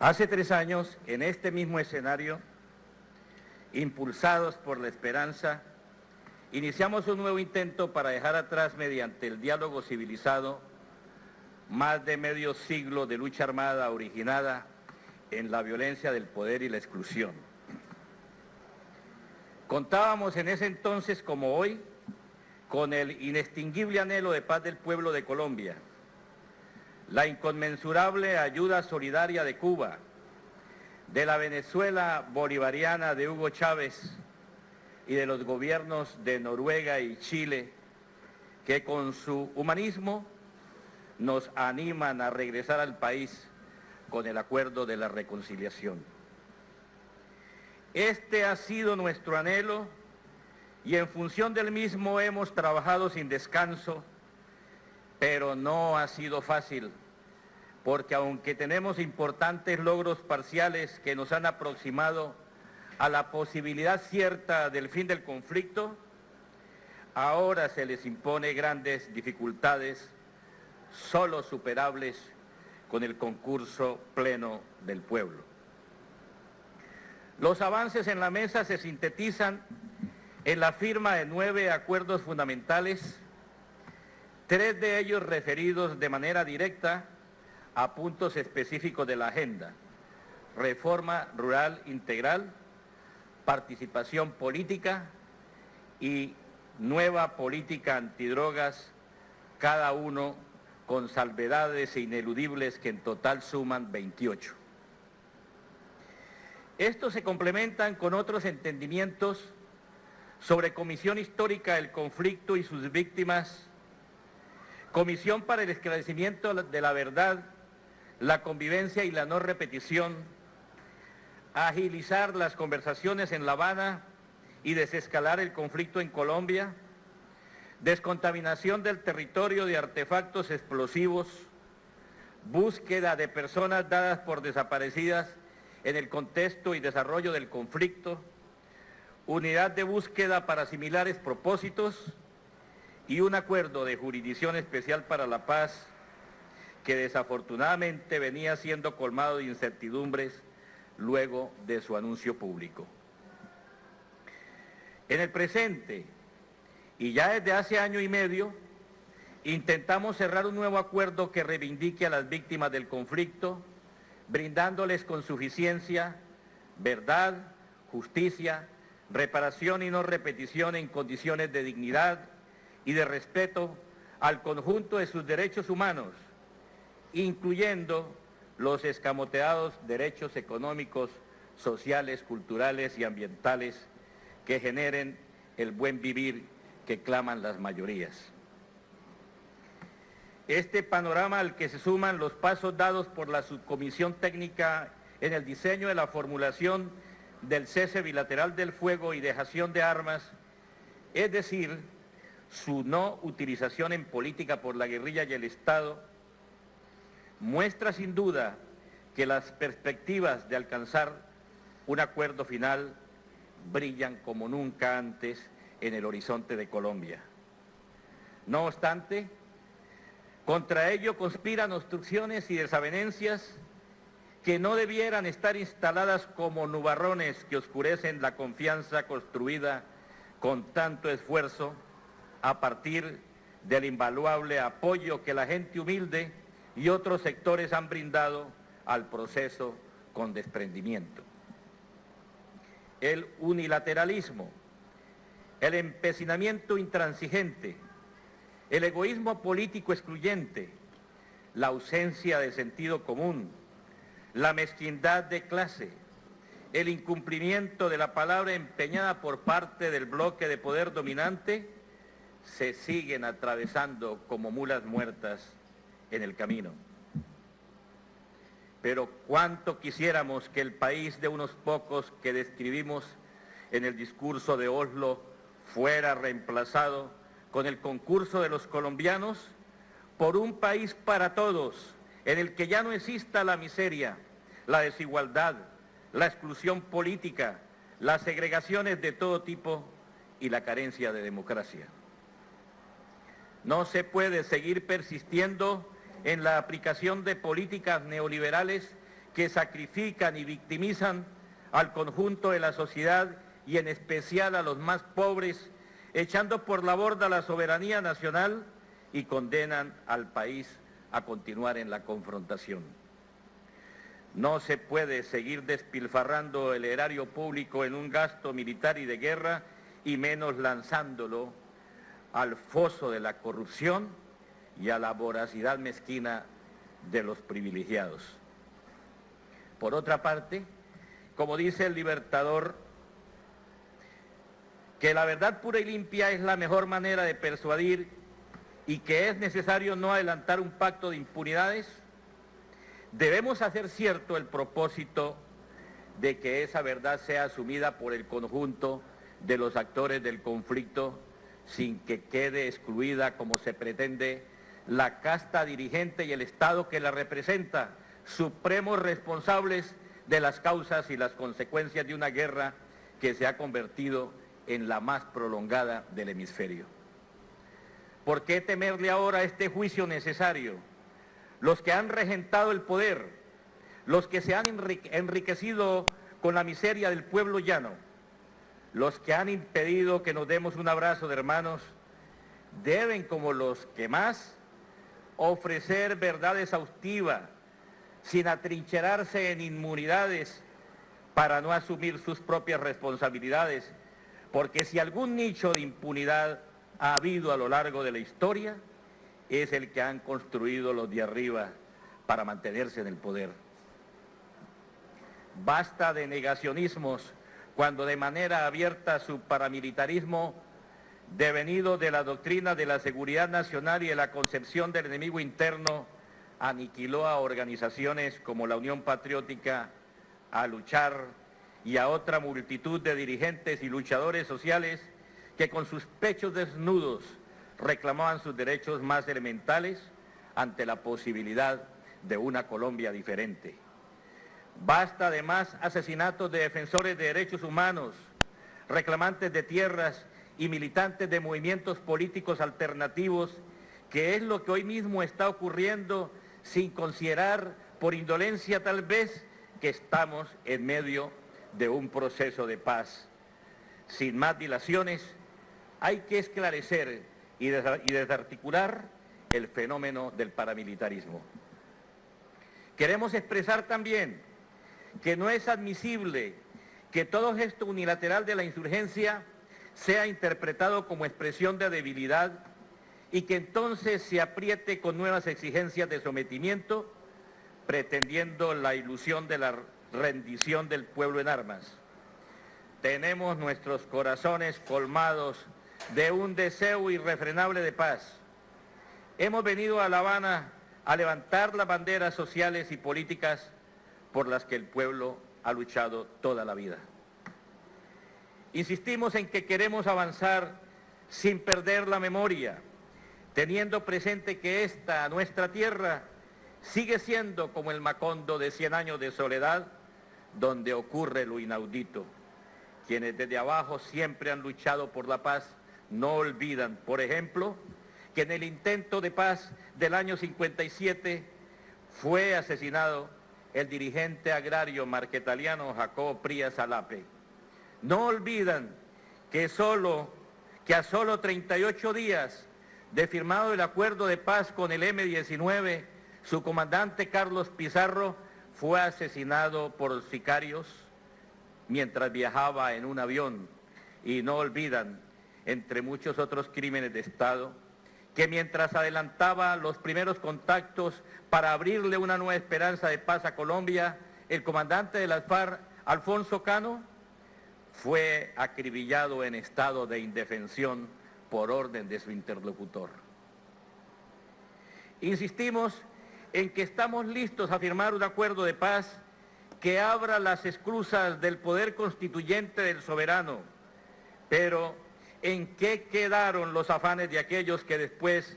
Hace 3 años, en este mismo escenario, impulsados por la esperanza, iniciamos un nuevo intento para dejar atrás, mediante el diálogo civilizado, más de medio siglo de lucha armada originada en la violencia del poder y la exclusión. Contábamos en ese entonces, como hoy, con el inextinguible anhelo de paz del pueblo de Colombia, la inconmensurable ayuda solidaria de Cuba, de la Venezuela bolivariana de Hugo Chávez y de los gobiernos de Noruega y Chile, que con su humanismo nos animan a regresar al país con el acuerdo de la reconciliación. Este ha sido nuestro anhelo y en función del mismo hemos trabajado sin descanso, pero no ha sido fácil, porque aunque tenemos importantes logros parciales que nos han aproximado a la posibilidad cierta del fin del conflicto, ahora se les impone grandes dificultades, solo superables con el concurso pleno del pueblo. Los avances en la mesa se sintetizan en la firma de 9 acuerdos fundamentales, 3 de ellos referidos de manera directa a puntos específicos de la agenda: reforma rural integral, participación política y nueva política antidrogas, cada uno con salvedades ineludibles que en total suman 28. Estos se complementan con otros entendimientos sobre comisión histórica del conflicto y sus víctimas, comisión para el esclarecimiento de la verdad, la convivencia y la no repetición, agilizar las conversaciones en La Habana y desescalar el conflicto en Colombia, descontaminación del territorio de artefactos explosivos, búsqueda de personas dadas por desaparecidas en el contexto y desarrollo del conflicto, unidad de búsqueda para similares propósitos y un acuerdo de jurisdicción especial para la paz que desafortunadamente venía siendo colmado de incertidumbres luego de su anuncio público. En el presente, y ya desde hace año y medio, intentamos cerrar un nuevo acuerdo que reivindique a las víctimas del conflicto, brindándoles con suficiencia verdad, justicia, reparación y no repetición en condiciones de dignidad y de respeto al conjunto de sus derechos humanos, incluyendo los escamoteados derechos económicos, sociales, culturales y ambientales que generen el buen vivir que claman las mayorías. Este panorama al que se suman los pasos dados por la subcomisión técnica en el diseño de la formulación del cese bilateral del fuego y dejación de armas, es decir, su no utilización en política por la guerrilla y el Estado, muestra sin duda que las perspectivas de alcanzar un acuerdo final brillan como nunca antes en el horizonte de Colombia. No obstante, contra ello conspiran obstrucciones y desavenencias que no debieran estar instaladas como nubarrones que oscurecen la confianza construida con tanto esfuerzo a partir del invaluable apoyo que la gente humilde y otros sectores han brindado al proceso con desprendimiento. El unilateralismo, el empecinamiento intransigente, el egoísmo político excluyente, la ausencia de sentido común, la mezquindad de clase, el incumplimiento de la palabra empeñada por parte del bloque de poder dominante, se siguen atravesando como mulas muertas en el camino. Pero cuánto quisiéramos que el país de unos pocos que describimos en el discurso de Oslo fuera reemplazado con el concurso de los colombianos por un país para todos, en el que ya no exista la miseria, la desigualdad, la exclusión política, las segregaciones de todo tipo y la carencia de democracia. No se puede seguir persistiendo en la aplicación de políticas neoliberales que sacrifican y victimizan al conjunto de la sociedad y en especial a los más pobres, echando por la borda la soberanía nacional y condenan al país a continuar en la confrontación. No se puede seguir despilfarrando el erario público en un gasto militar y de guerra, y menos lanzándolo al foso de la corrupción y a la voracidad mezquina de los privilegiados. Por otra parte, como dice el Libertador, que la verdad pura y limpia es la mejor manera de persuadir y que es necesario no adelantar un pacto de impunidades, debemos hacer cierto el propósito de que esa verdad sea asumida por el conjunto de los actores del conflicto sin que quede excluida, como se pretende, la casta dirigente y el Estado que la representa, supremos responsables de las causas y las consecuencias de una guerra que se ha convertido en la más prolongada del hemisferio. ¿Por qué temerle ahora a este juicio necesario? Los que han regentado el poder, los que se han enriquecido con la miseria del pueblo llano, los que han impedido que nos demos un abrazo de hermanos, deben, como los que más, ofrecer verdad exhaustiva, sin atrincherarse en inmunidades para no asumir sus propias responsabilidades, porque si algún nicho de impunidad ha habido a lo largo de la historia, es el que han construido los de arriba para mantenerse en el poder. Basta de negacionismos cuando de manera abierta su paramilitarismo, devenido de la doctrina de la seguridad nacional y de la concepción del enemigo interno, aniquiló a organizaciones como la Unión Patriótica, a Luchar y a otra multitud de dirigentes y luchadores sociales que con sus pechos desnudos reclamaban sus derechos más elementales ante la posibilidad de una Colombia diferente. Basta además asesinatos de defensores de derechos humanos, reclamantes de tierras y militantes de movimientos políticos alternativos, que es lo que hoy mismo está ocurriendo sin considerar, por indolencia tal vez, que estamos en medio de un proceso de paz. Sin más dilaciones, hay que esclarecer y desarticular el fenómeno del paramilitarismo. Queremos expresar también que no es admisible que todo gesto unilateral de la insurgencia sea interpretado como expresión de debilidad y que entonces se apriete con nuevas exigencias de sometimiento, pretendiendo la ilusión de la rendición del pueblo en armas. Tenemos nuestros corazones colmados de un deseo irrefrenable de paz. Hemos venido a La Habana a levantar las banderas sociales y políticas por las que el pueblo ha luchado toda la vida. Insistimos en que queremos avanzar sin perder la memoria, teniendo presente que esta, nuestra tierra, sigue siendo como el Macondo de 100 años de soledad, donde ocurre lo inaudito. Quienes desde abajo siempre han luchado por la paz no olvidan, por ejemplo, que en el intento de paz del año 57 fue asesinado el dirigente agrario marquetaliano Jacobo Prías Alape. No olvidan que a solo 38 días de firmado el acuerdo de paz con el M-19, su comandante Carlos Pizarro fue asesinado por sicarios mientras viajaba en un avión. Y no olvidan, entre muchos otros crímenes de Estado, que mientras adelantaba los primeros contactos para abrirle una nueva esperanza de paz a Colombia, el comandante de las FARC, Alfonso Cano, fue acribillado en estado de indefensión por orden de su interlocutor. Insistimos en que estamos listos a firmar un acuerdo de paz que abra las esclusas del poder constituyente del soberano, pero ¿en qué quedaron los afanes de aquellos que después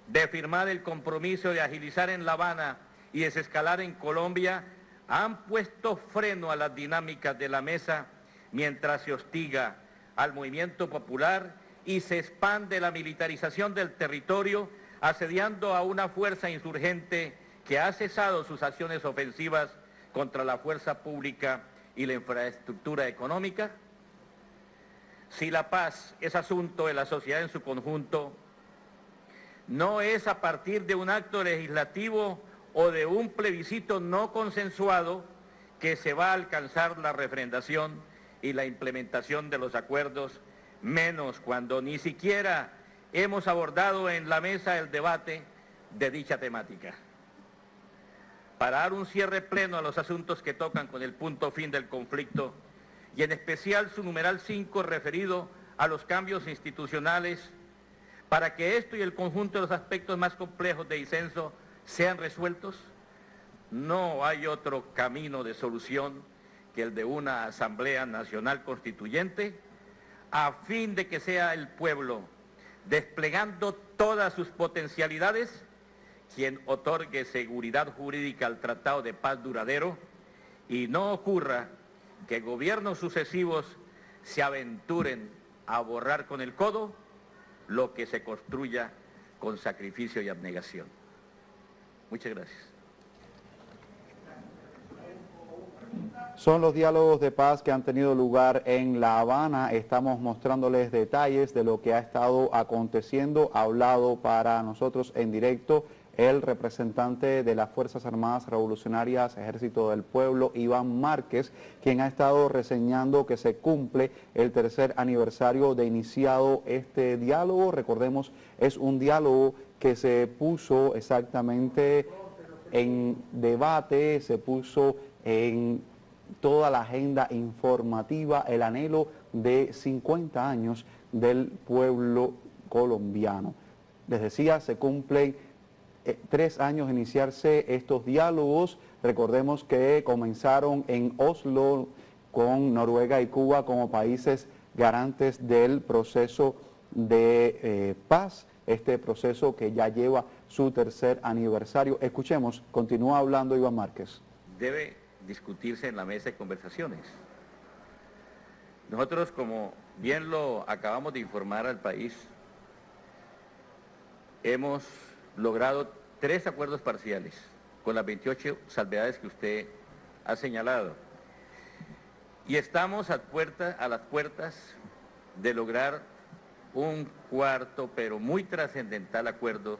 de firmar el compromiso de agilizar en La Habana y desescalar en Colombia, han puesto freno a las dinámicas de la mesa mientras se hostiga al movimiento popular y se expande la militarización del territorio, asediando a una fuerza insurgente que ha cesado sus acciones ofensivas contra la fuerza pública y la infraestructura económica. Si la paz es asunto de la sociedad en su conjunto, no es a partir de un acto legislativo o de un plebiscito no consensuado que se va a alcanzar la refrendación y la implementación de los acuerdos, menos cuando ni siquiera hemos abordado en la mesa el debate de dicha temática. Para dar un cierre pleno a los asuntos que tocan con el punto fin del conflicto, y en especial su numeral 5 referido a los cambios institucionales, para que esto y el conjunto de los aspectos más complejos de disenso sean resueltos, no hay otro camino de solución que el de una Asamblea Nacional Constituyente, a fin de que sea el pueblo, desplegando todas sus potencialidades, quien otorgue seguridad jurídica al Tratado de Paz duradero, y no ocurra que gobiernos sucesivos se aventuren a borrar con el codo lo que se construya con sacrificio y abnegación. Muchas gracias. Son los diálogos de paz que han tenido lugar en La Habana. Estamos mostrándoles detalles de lo que ha estado aconteciendo. Ha hablado para nosotros en directo el representante de las Fuerzas Armadas Revolucionarias Ejército del Pueblo, Iván Márquez, quien ha estado reseñando que se cumple el tercer aniversario de iniciado este diálogo. Recordemos, es un diálogo que se puso exactamente en debate, se puso en toda la agenda informativa, el anhelo de 50 años del pueblo colombiano. Les decía, se cumplen 3 años de iniciarse estos diálogos. Recordemos que comenzaron en Oslo con Noruega y Cuba como países garantes del proceso de paz, este proceso que ya lleva su tercer aniversario. Escuchemos, continúa hablando Iván Márquez. Debe discutirse en la mesa de conversaciones. Nosotros, como bien lo acabamos de informar al país, hemos logrado 3 acuerdos parciales con las 28 salvedades que usted ha señalado. Y estamos a las puertas de lograr un cuarto, pero muy trascendental acuerdo,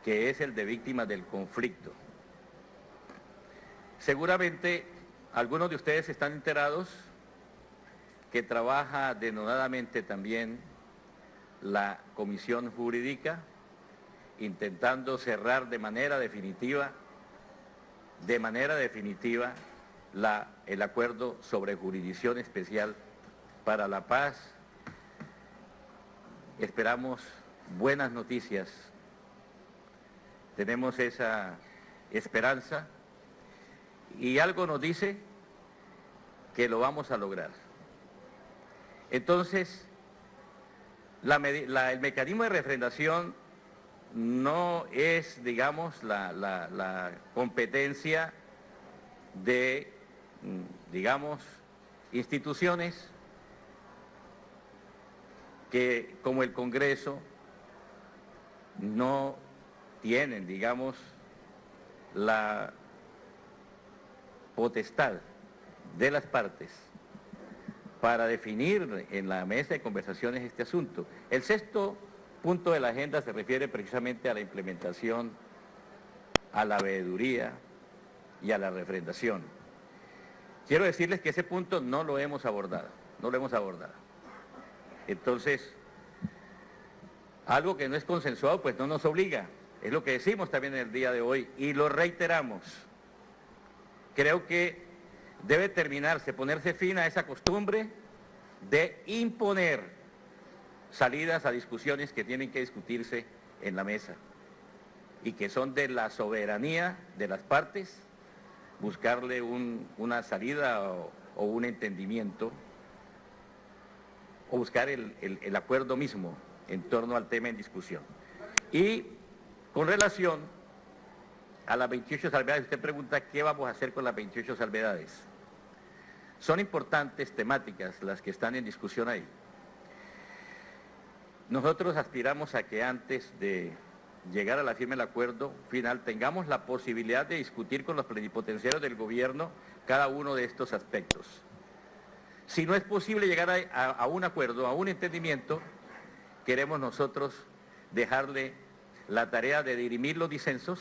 que es el de víctimas del conflicto. Seguramente algunos de ustedes están enterados que trabaja denodadamente también la Comisión Jurídica, intentando cerrar de manera definitiva el acuerdo sobre jurisdicción especial para la paz. Esperamos buenas noticias, tenemos esa esperanza y algo nos dice que lo vamos a lograr. Entonces, el mecanismo de refrendación no es, digamos, la competencia de, digamos, instituciones que, como el Congreso, no tienen, digamos, la potestad de las partes para definir en la mesa de conversaciones este asunto. El 6º punto de la agenda se refiere precisamente a la implementación, a la veeduría y a la refrendación. Quiero decirles que ese punto no lo hemos abordado, Entonces, algo que no es consensuado, pues no nos obliga. Es lo que decimos también en el día de hoy y lo reiteramos. Creo que debe terminarse, ponerse fin a esa costumbre de imponer salidas a discusiones que tienen que discutirse en la mesa y que son de la soberanía de las partes, buscarle una salida o un entendimiento o buscar el acuerdo mismo en torno al tema en discusión. Y con relación a las 28 salvedades, usted pregunta qué vamos a hacer con las 28 salvedades. Son importantes temáticas las que están en discusión ahí. Nosotros aspiramos a que antes de llegar a la firma del acuerdo final, tengamos la posibilidad de discutir con los plenipotenciarios del gobierno cada uno de estos aspectos. Si no es posible llegar a un acuerdo, a un entendimiento, queremos nosotros dejarle la tarea de dirimir los disensos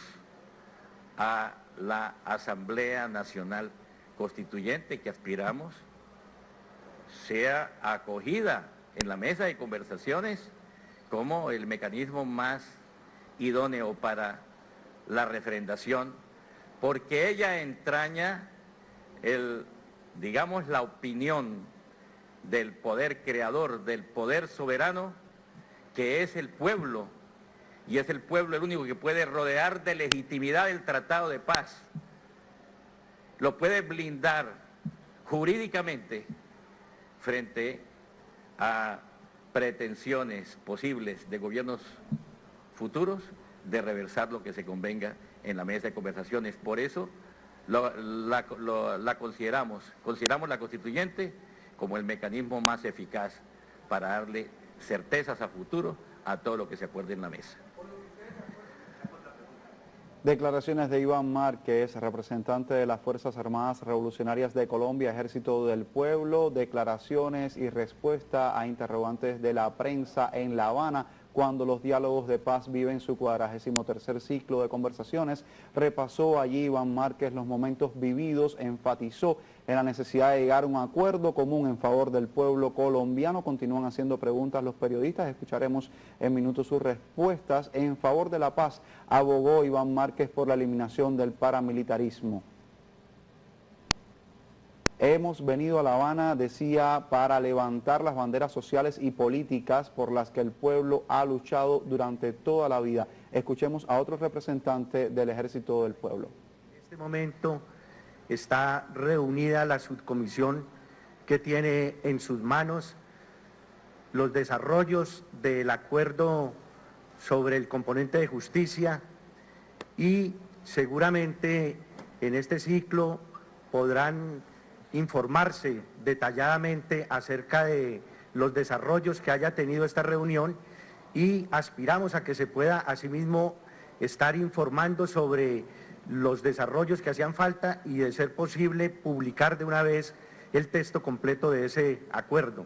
a la Asamblea Nacional Constituyente que aspiramos sea acogida en la mesa de conversaciones como el mecanismo más idóneo para la referendación, porque ella entraña digamos, la opinión del poder creador, del poder soberano, que es el pueblo, y es el pueblo el único que puede rodear de legitimidad el Tratado de Paz, lo puede blindar jurídicamente frente a pretensiones posibles de gobiernos futuros de reversar lo que se convenga en la mesa de conversaciones. Por eso la consideramos la constituyente como el mecanismo más eficaz para darle certezas a futuro a todo lo que se acuerde en la mesa. Declaraciones de Iván Márquez, representante de las Fuerzas Armadas Revolucionarias de Colombia, Ejército del Pueblo, declaraciones y respuesta a interrogantes de la prensa en La Habana, cuando los diálogos de paz viven su 43º ciclo de conversaciones. Repasó allí Iván Márquez los momentos vividos, enfatizó en la necesidad de llegar a un acuerdo común en favor del pueblo colombiano. Continúan haciendo preguntas los periodistas, escucharemos en minutos sus respuestas. En favor de la paz, abogó Iván Márquez por la eliminación del paramilitarismo. Hemos venido a La Habana, decía, para levantar las banderas sociales y políticas por las que el pueblo ha luchado durante toda la vida. Escuchemos a otro representante del Ejército del Pueblo. En este momento está reunida la subcomisión que tiene en sus manos los desarrollos del acuerdo sobre el componente de justicia, y seguramente en este ciclo podrán informarse detalladamente acerca de los desarrollos que haya tenido esta reunión, y aspiramos a que se pueda asimismo estar informando sobre los desarrollos que hacían falta y, de ser posible, publicar de una vez el texto completo de ese acuerdo.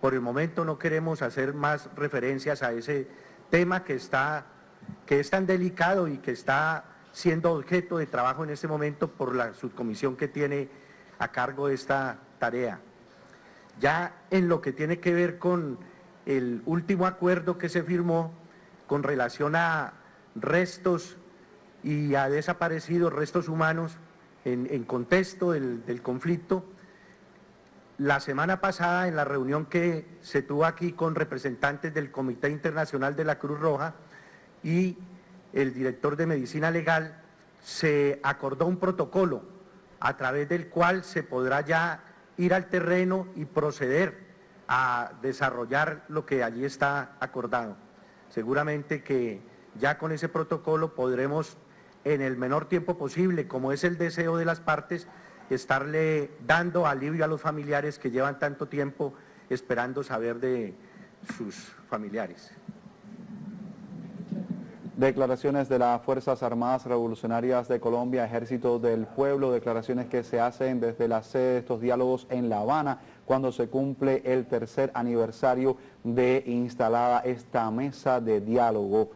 Por el momento no queremos hacer más referencias a ese tema que es tan delicado y que está siendo objeto de trabajo en este momento por la subcomisión que tiene a cargo de esta tarea. Ya en lo que tiene que ver con el último acuerdo que se firmó con relación a restos y a desaparecidos, restos humanos en contexto del conflicto, la semana pasada, en la reunión que se tuvo aquí con representantes del Comité Internacional de la Cruz Roja y el director de Medicina Legal, se acordó un protocolo a través del cual se podrá ya ir al terreno y proceder a desarrollar lo que allí está acordado. Seguramente que ya con ese protocolo podremos, en el menor tiempo posible, como es el deseo de las partes, estarle dando alivio a los familiares que llevan tanto tiempo esperando saber de sus familiares. Declaraciones de las Fuerzas Armadas Revolucionarias de Colombia, Ejército del Pueblo, declaraciones que se hacen desde la sede de estos diálogos en La Habana, cuando se cumple el 3er aniversario de instalada esta mesa de diálogo.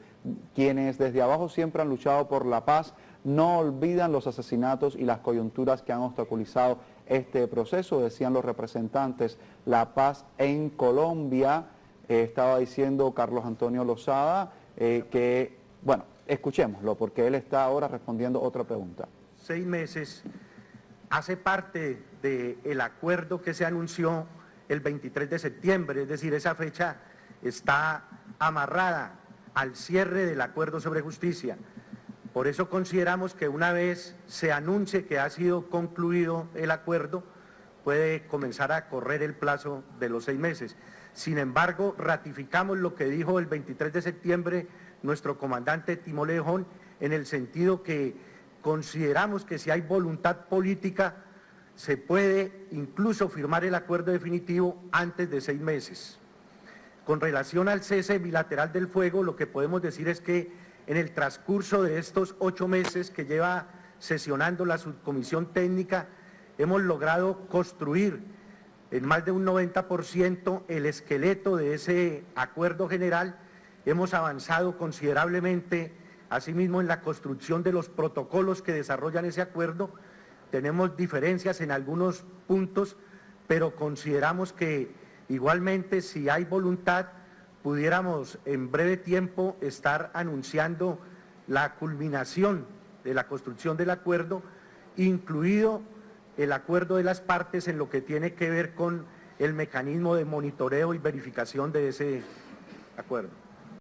Quienes desde abajo siempre han luchado por la paz no olvidan los asesinatos y las coyunturas que han obstaculizado este proceso, decían los representantes. La paz en Colombia, estaba diciendo Carlos Antonio Lozada, bueno, escuchémoslo, porque él está ahora respondiendo otra pregunta. 6 meses hace parte del acuerdo que se anunció el 23 de septiembre, es decir, esa fecha está amarrada al cierre del acuerdo sobre justicia. Por eso consideramos que una vez se anuncie que ha sido concluido el acuerdo, puede comenzar a correr el plazo de los 6 meses. Sin embargo, ratificamos lo que dijo el 23 de septiembre nuestro comandante Timo León, en el sentido que consideramos que si hay voluntad política, se puede incluso firmar el acuerdo definitivo antes de 6 meses. Con relación al cese bilateral del fuego, lo que podemos decir es que en el transcurso de estos 8 meses que lleva sesionando la subcomisión técnica, hemos logrado construir en más de un 90% el esqueleto de ese acuerdo general. Hemos avanzado considerablemente, asimismo, en la construcción de los protocolos que desarrollan ese acuerdo. Tenemos diferencias en algunos puntos, pero consideramos que igualmente, si hay voluntad, pudiéramos en breve tiempo estar anunciando la culminación de la construcción del acuerdo, incluido el acuerdo de las partes en lo que tiene que ver con el mecanismo de monitoreo y verificación de ese acuerdo.